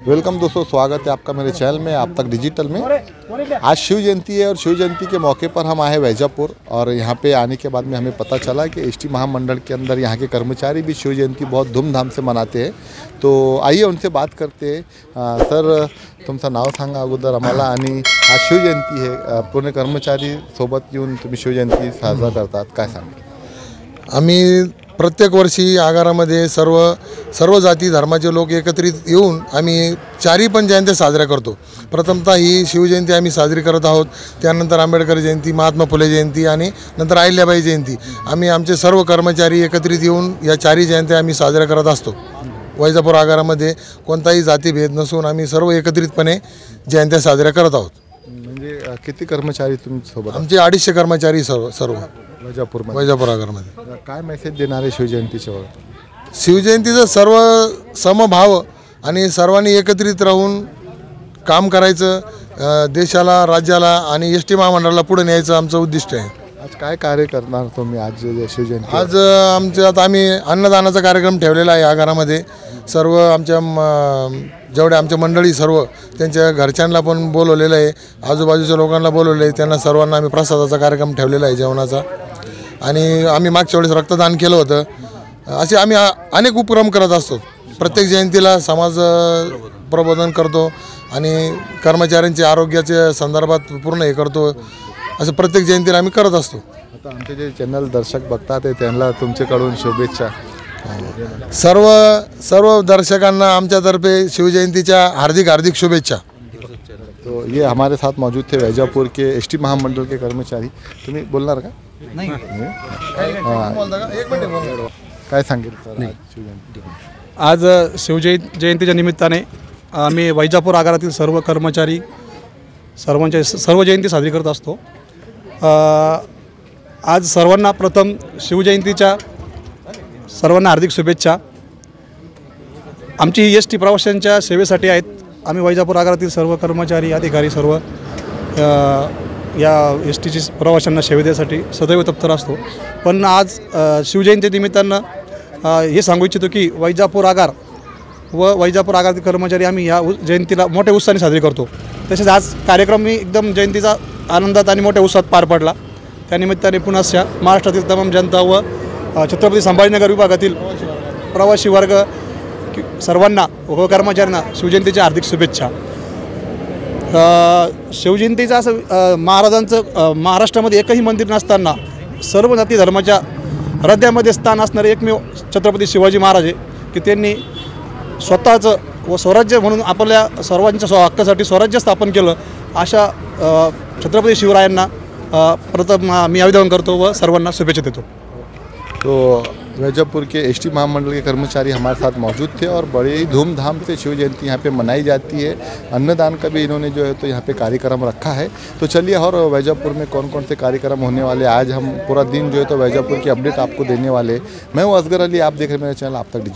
Welcome दोस्तों, स्वागत है आपका मेरे चैनल में आप तक डिजिटल में। आज शिव जयंती है और शिव जयंती के मौके पर हम आए वैजापुर और यहाँ पे आने के बाद में हमें पता चला कि एसटी महामंडल के अंदर यहाँ के कर्मचारी भी शिव जयंती बहुत धूमधाम से मनाते हैं। तो आइए उनसे बात करते हैं। सर, तुमचं नाव सांगा अगोदर आम्हाला आणि आज शिव जयंती है, पूर्ण कर्मचारी सोबत येऊन तुम्ही शिव जयंती साजरा करतात, काय सांगा? आम्ही प्रत्येक वर्षी आगारामध्ये सर्व जाती धर्माचे लोक एकत्रित येऊन आम्ही चारही पण जयंत्या साजऱ्या करतो। प्रथमतः ही शिवजयंती आम्ही साजरी करत आहोत, त्यानंतर आंबेडकर जयंती, महात्मा फुले जयंती आणि नंतर अहिल्याबाई जयंती। आम्ही आमचे सर्व कर्मचारी एकत्रित येऊन या चारही जयंत्या आम्ही साजऱ्या करत असतो। वैजापूर आगारामध्ये कोणताही जातीभेद नसून आम्ही सर्व एकत्रितपणे जयंत्या साजऱ्या करत आहोत। म्हणजे किती कर्मचारी तुमच्यासोबत? आमचे 250 कर्मचारी सर्व वैजापूर आगारामध्ये। काय मेसेज देणार आहे शिवजयंतीच्या वेळी? शिवजयंतीचं सर्व समभाव आणि सर्वांनी एकत्रित राहून काम करायचं, देशाला, राज्याला आणि एसटी महामंडळाला पुढे न्यायचं आमचं उद्दिष्ट आहे। आज काय कार्य करणार तुम्ही आज शिवजयंती? आज आमच्यात आम्ही अन्नदानाचा कार्यक्रम ठेवलेला आहे आगारामध्ये। सर्व आमच्या जेवढे आमच्या मंडळी सर्व त्यांच्या घरच्यांना पण बोलवलेलं आहे, आजूबाजूच्या लोकांना बोलवलं आहे, त्यांना सर्वांना आम्ही प्रसादाचा कार्यक्रम ठेवलेला आहे जेवणाचा। आणि आम्ही मागच्या वेळेस रक्तदान केलं होतं। असे आम्ही अनेक उपक्रम करत असतो। प्रत्येक जयंतीला समाज प्रबोधन करतो आणि कर्मचाऱ्यांच्या आरोग्याच्या संदर्भात पूर्ण हे करतो। असं प्रत्येक जयंतीला आम्ही करत असतो। आता आमचे जे चॅनल दर्शक बघतात ते त्यांना तुमच्याकडून शुभेच्छा। सर्व दर्शकांना आमच्यातर्फे शिवजयंतीच्या हार्दिक शुभेच्छा। तो ये हमारे साथ मौजूद थे वैजापुर के एसटी महामंडल के कर्मचारी। तुम्ही बोलणार का? नाही, काय सांगेल? आज शिवजयंतीच्या निमित्ताने आम्ही वैजापूर आगारातील सर्व कर्मचारी सर्व जयंती साजरी करत असतो। आज सर्वांना प्रथम शिवजयंतीच्या सर्वांना हार्दिक शुभेच्छा। आमची ही एसटी प्रवाशांच्या सेवेसाठी आहेत। आम्ही वैजापूर आगारातील सर्व कर्मचारी अधिकारी सर्व या एसटीची प्रवाशांना सेवा देण्यासाठी सदैव तत्पर असतो। पण आज शिवजयंती निमित्तानं हे सांगू इच्छितो की वैजापूर आगार व वैजापूर आगारातील कर्मचारी आम्ही या जयंतीला मोठ्या उत्साहाने साजरी करतो। तसेच आज कार्यक्रम मी एकदम जयंतीचा आनंदात आणि मोठ्या उत्साहात पार पडला। त्यानिमित्ताने पुन्हा महाराष्ट्रातील तमाम जनता व छत्रपती संभाजीनगर विभागातील प्रवासी वर्ग सर्वांना व कर्मचाऱ्यांना शिवजयंतीच्या हार्दिक शुभेच्छा। शिवजयंतीचं असं महाराजांचं महाराष्ट्रामध्ये एकही मंदिर नसताना सर्व जाती धर्माच्या हृदयामध्ये स्थान असणारे एकमेव छत्रपती शिवाजी महाराज आहे की त्यांनी स्वतःचं व स्वराज्य म्हणून आपल्या सर्वांच्या हक्कासाठी स्वराज्य स्थापन केलं। अशा छत्रपती शिवरायांना प्रथम मी अभिवादन करतो व सर्वांना शुभेच्छा देतो। तो वैजापुर के एसटी महामंडल के कर्मचारी हमारे साथ मौजूद थे और बड़े ही धूमधाम से शिव जयंती यहाँ पे मनाई जाती है। अन्नदान का भी इन्होंने जो है तो यहाँ पे कार्यक्रम रखा है। तो चलिए, और वैजापुर में कौन कौन से कार्यक्रम होने वाले, आज हम पूरा दिन जो है तो वैजापुर की अपडेट आपको देने वाले। मैं हूँ असगर अली, आप देख रहे हैं मेरा चैनल आप तक डिजिटल।